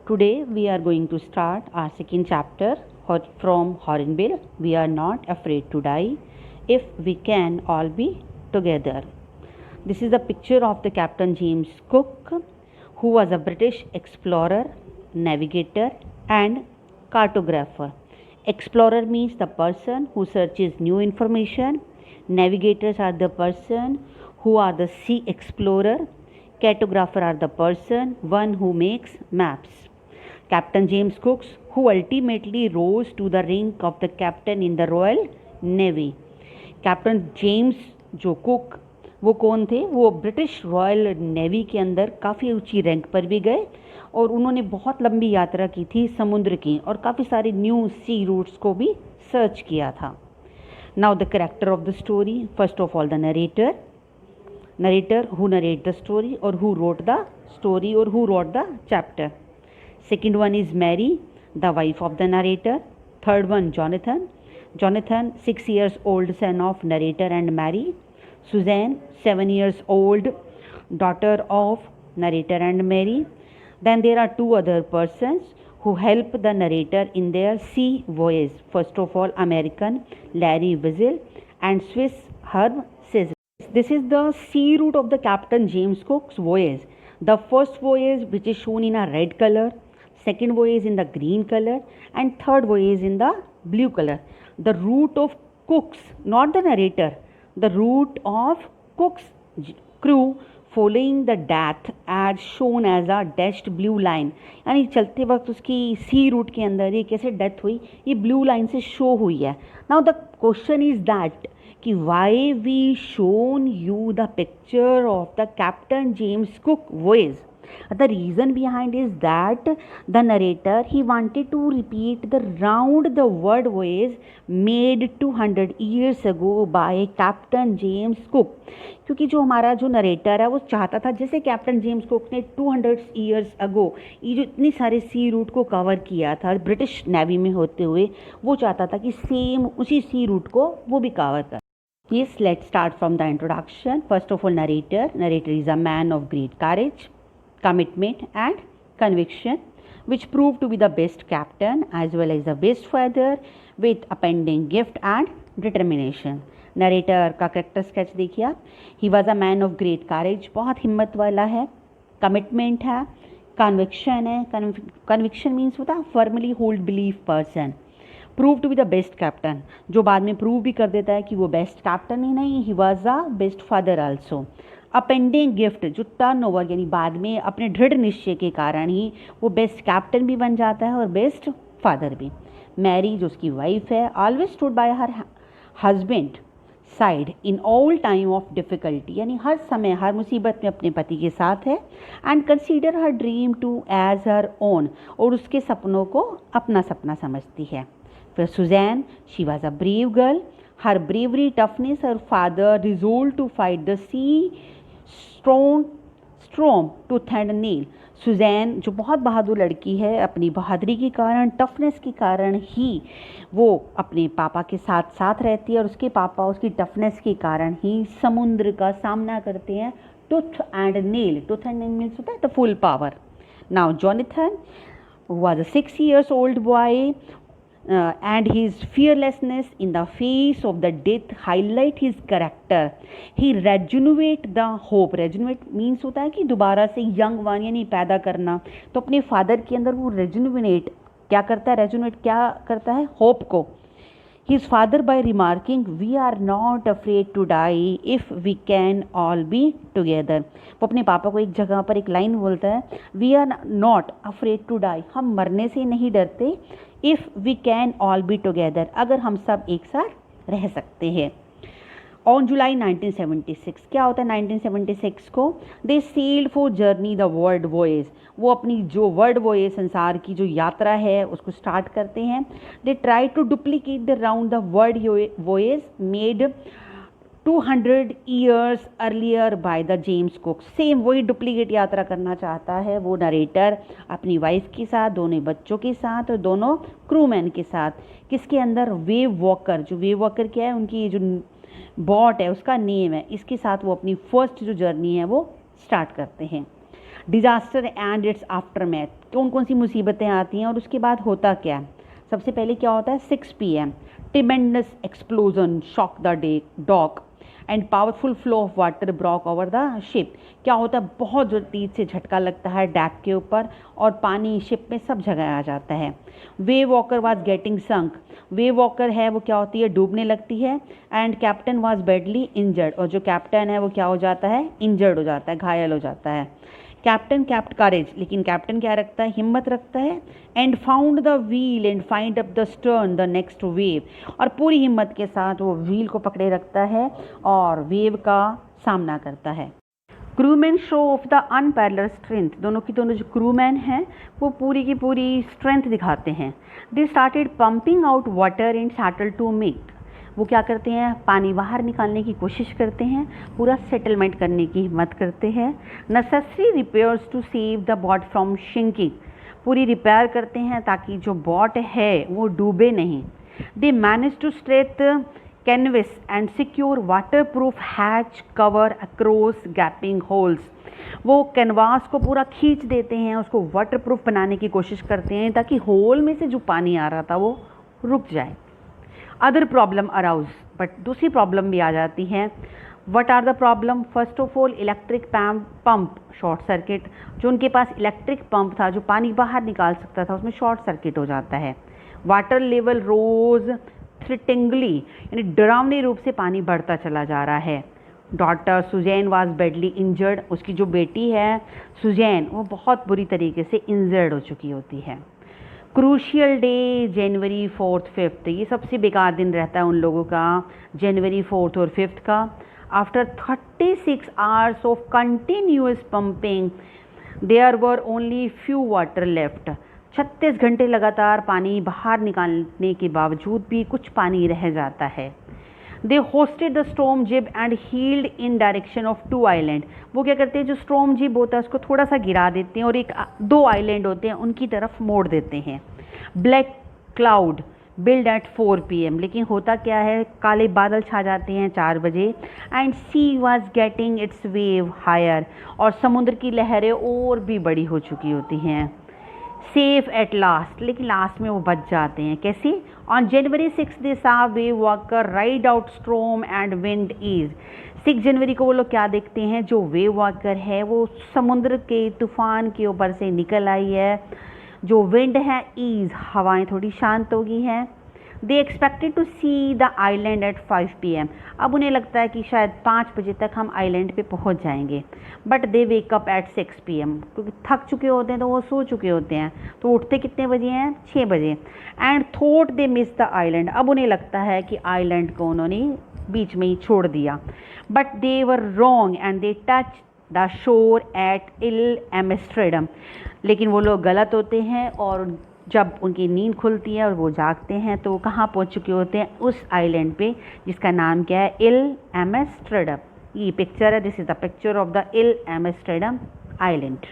Today we are going to start our second chapter from Hornbill. We are not afraid to die if we can all be together. This is the picture of the Captain James Cook, who was a British explorer, navigator and cartographer. Explorer means the person who searches new information. Navigators are the person who are the sea explorer. Cartographer are the person, one who makes maps. Captain James Cook, who ultimately rose to the rank of the captain in the Royal Navy. Captain James जो cook वो कौन थे? वो British royal navy के अंदर काफ़ी ऊंची rank पर भी गए और उन्होंने बहुत लंबी यात्रा की थी समुद्र की और काफ़ी सारे न्यू सी रूट्स को भी सर्च किया था. Now the character of the story. First of all the narrator who narrate the story or who wrote the story or who wrote the chapter. Second one is Mary, the wife of the narrator. Third one, Jonathan, 6 years old son of narrator and Mary. Suzanne, 7 years old daughter of narrator and Mary. Then there are two other persons who help the narrator in their sea voyage. First of all, American Larry Wiesel and Swiss Herb Cesar. This is the sea route of the Captain James Cook's voyage. The first voyage, which is shown in a red color, second voyage in the green color, and third voyage in the blue color. The route of Cook's, not the narrator, the route of Cook's crew following the death as shown as a dashed blue line. यानी चलते वक्त उसकी सी root के अंदर ये कैसे death हुई, ये ब्लू लाइन से शो हुई है. Now the question is that कि why we shown you the picture of the Captain James Cook voyage. The reason behind is that the narrator he wanted to repeat the round the world voyage made 200 years ago by Captain James Cook. क्योंकि जो हमारा जो narrator है वो चाहता था जैसे captain James cook ने 200 years ago ये जो इतनी सारे सी रूट को कवर किया था ब्रिटिश नेवी में होते हुए, वो चाहता था कि सेम उसी सी रूट को वो भी कवर कर. Yes, let's start from the introduction. First of all, narrator is a man of great courage, commitment and conviction, which proved to be the best captain as well as the best father with appending gift and determination. Narrator का character sketch देखिए आप. He was a man of great courage, बहुत हिम्मत वाला है. Commitment है, conviction है. Conviction means होता है firmly hold belief person. Prove to be the best captain, जो बाद में प्रूव भी कर देता है कि वो बेस्ट कैप्टन ही नहीं, he was a best father also. Appending gift, जो टर्न ओवर यानी बाद में अपने दृढ़ निश्चय के कारण ही वो बेस्ट कैप्टन भी बन जाता है और बेस्ट फादर भी. मैरी जो उसकी वाइफ है, always stood by her husband side in all time of difficulty, यानी हर समय हर मुसीबत में अपने पति के साथ है. And consider her dream to as her own, और उसके सपनों को अपना सपना समझती है. फिर Suzanne, she was a brave girl. Her bravery, toughness, her father resolve to fight the sea strong tooth and nail. Suzanne जो बहुत बहादुर लड़की है, अपनी बहादुरी के कारण, टफनेस के कारण ही वो अपने पापा के साथ साथ रहती है और उसके पापा उसकी टफनेस के कारण ही समुद्र का सामना करते हैं. टूथ एंड नील मीन्स होता है the full power. Now Jonathan was a 6 years old boy and his fearlessness in the face of the death highlight his character. He rejuvenate the hope. rejuvenate means होता है कि दोबारा से young one यानी पैदा करना. तो अपने फादर के अंदर वो rejuvenate क्या करता है, rejuvenate क्या करता है, होप को. His father by remarking, we are not afraid to die if we can all be together. वो अपने पापा को एक जगह पर एक लाइन बोलता है, we are not afraid to die, हम मरने से नहीं डरते, if we can all be together, अगर हम सब एक साथ रह सकते हैं. ऑन जुलाई 1976, क्या होता है 1976 को? They sailed for journey the world voyage, वो अपनी जो वर्ल्ड वॉयज संसार की जो यात्रा है उसको स्टार्ट करते हैं. They try to duplicate the round the world voyage made 200 years earlier by the James Cook. Same वही डुप्लीकेट यात्रा करना चाहता है वो नरेटर अपनी वाइफ के साथ, दोनों बच्चों के साथ और दोनों क्रूमैन के साथ. किसके अंदर? Wave walker. जो वेव वॉकर क्या है, उनकी जो बॉट है उसका नेम है. इसके साथ वो अपनी फर्स्ट जो जर्नी है वो स्टार्ट करते हैं. डिजास्टर एंड इट्स आफ्टरमैथ, कौन कौन सी मुसीबतें आती हैं और उसके बाद होता क्या है। सबसे पहले क्या होता है, 6 PM tremendous explosion shock the dock and powerful flow of water broke over the ship. क्या होता है, बहुत जो तेज से झटका लगता है डैक के ऊपर और पानी शिप में सब जगह आ जाता है। Wave walker was getting sunk, wave walker है वो क्या होती है, डूबने लगती है। And captain was badly injured, और जो कैप्टन है वो क्या हो जाता है, इंजर्ड हो जाता है, घायल हो जाता है। कैप्टन कैप्ट करेज, लेकिन कैप्टन क्या रखता है, हिम्मत रखता है। And found the wheel and find up the stern the next wave, और पूरी हिम्मत के साथ वो व्हील को पकड़े रखता है और वेव का सामना करता है। Crewman show of the unparalleled strength, दोनों जो क्रूमैन हैं वो पूरी की पूरी स्ट्रेंथ दिखाते हैं। They started pumping out water and started to make, वो क्या करते हैं, पानी बाहर निकालने की कोशिश करते हैं, पूरा सेटलमेंट करने की हिम्मत करते हैं। Necessary repairs to save the boat from sinking, पूरी रिपेयर करते हैं ताकि जो बोट है वो डूबे नहीं। They manage to straight canvas and secure waterproof hatch cover across gaping holes, वो कैनवास को पूरा खींच देते हैं, उसको वाटर प्रूफ बनाने की कोशिश करते हैं ताकि होल में से जो पानी आ रहा था वो रुक जाए। अदर प्रॉब्लम अराउज, बट दूसरी प्रॉब्लम भी आ जाती है। What are the problem, first of all electric pump short circuit, जो उनके पास इलेक्ट्रिक पंप था जो पानी बाहर निकाल सकता था उसमें शॉर्ट सर्किट हो जाता है। वाटर लेवल रोज थ्रिटिंगली, यानी डरावनी रूप से पानी बढ़ता चला जा रहा है। Daughter Suzanne was badly injured, उसकी जो बेटी है सुजैन वो बहुत बुरी तरीके से इंजर्ड हो चुकी होती है। क्रूशियल डे जनवरी 4th 5th, ये सबसे बेकार दिन रहता है उन लोगों का, जनवरी 4th और 5th का। After 36 hours of continuous pumping there were only few water left, 36 घंटे लगातार पानी बाहर निकालने के बावजूद भी कुछ पानी रह जाता है। दे होस्टेड द स्टॉर्म जिब and heeled in direction of 2 island, वो क्या करते हैं, जो स्टॉर्म जिब होता है उसको थोड़ा सा गिरा देते हैं और 2 आइलैंड होते हैं उनकी तरफ मोड़ देते हैं। Black cloud build eight 4 PM, लेकिन होता क्या है, काले बादल छा जाते हैं 4 बजे। And sea was getting its wave higher, और समुद्र की लहरें और भी बड़ी हो चुकी होती हैं। सेफ एट लास्ट, लेकिन लास्ट में वो बच जाते हैं, कैसे, on January 6 they saw Wavewalker ride out storm and wind ease, 6 जनवरी को वो लोग क्या देखते हैं, जो वेव वॉकर है वो समुद्र के तूफान के ऊपर से निकल आई है, जो विंड है ईज, हवाएं थोड़ी शांत हो गई हैं। They expected to see the island at 5 PM, अब उन्हें लगता है कि शायद 5 बजे तक हम आइलैंड पे पहुंच जाएंगे। But they wake up at 6 PM, क्योंकि थक चुके होते हैं तो वो सो चुके होते हैं, तो उठते कितने बजे हैं, 6 बजे। And thought they miss the island, अब उन्हें लगता है कि आइलैंड को उन्होंने बीच में ही छोड़ दिया। But they were wrong and they touch the shore at Ile Amsterdam, लेकिन वो लोग गलत होते हैं और जब उनकी नींद खुलती है और वो जागते हैं तो वो कहाँ पहुँच चुके होते हैं, उस आइलैंड पे जिसका नाम क्या है, इल एम्स्टर्डम। ये पिक्चर है, this is the picture of the Ile Amsterdam island.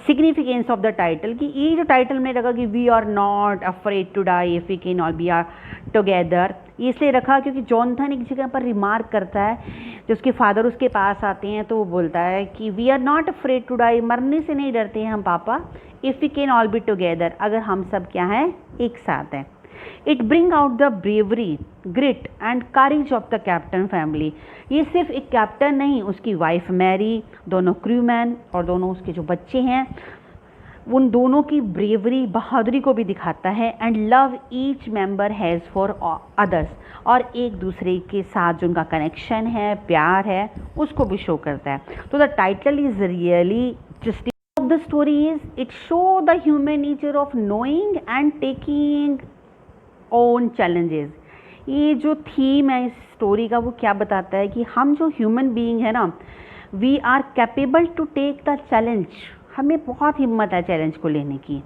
Significance of the title, कि ये जो टाइटल में रखा कि we are not afraid to die if we can all be are together, ये इसलिए रखा क्योंकि जॉनथन एक जगह पर रिमार्क करता है, जो उसके फादर उसके पास आते हैं तो वो बोलता है कि we are not afraid to die, मरने से नहीं डरते हैं हम पापा, if we can all be together, अगर हम सब क्या हैं, एक साथ हैं। It bring out the bravery grit and courage of the captain family, ये सिर्फ एक कैप्टन नहीं, उसकी वाइफ मैरी, दोनों क्रूमैन और दोनों उसके जो बच्चे हैं, उन दोनों की ब्रेवरी बहादुरी को भी दिखाता है। And love each member has for others, और एक दूसरे के साथ जो उनका कनेक्शन है, प्यार है, उसको भी शो करता है। तो the title is really just of the story is it show the human nature of knowing and taking own challenges. ये जो थीम है इस स्टोरी का वो क्या बताता है कि हम जो ह्यूमन बीइंग है ना, we are capable to take the challenge, हमें बहुत हिम्मत है चैलेंज को लेने की।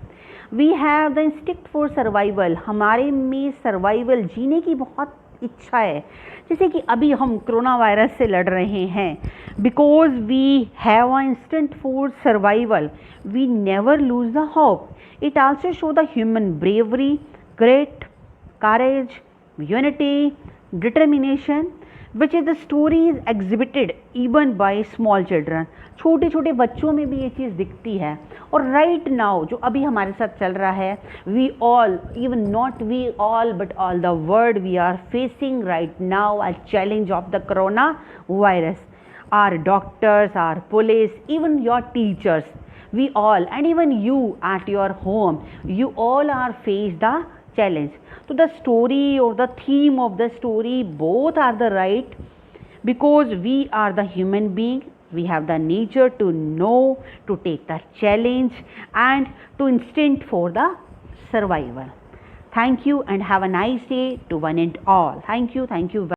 We have the instinct for survival, हमारे में सर्वाइवल जीने की बहुत इच्छा है, जैसे कि अभी हम कोरोना वायरस से लड़ रहे हैं। Because we have a instinct for survival we never lose the hope. It also show the human bravery, great courage, unity, determination. Which is the story is exhibited even by small children. छोटे छोटे बच्चों में भी ये चीज़ दिखती है। और right now जो अभी हमारे साथ चल रहा है, we all, even not we all but all the world, we are facing right now a challenge of the corona virus. Our doctors, our police, even your teachers, we all, and even you at your home, you all are faced the challenge. So the story or the theme of the story, both are the right, because we are the human being, we have the nature to know, to take the challenge and to instinct for the survival. Thank you and have a nice day to one and all. Thank you.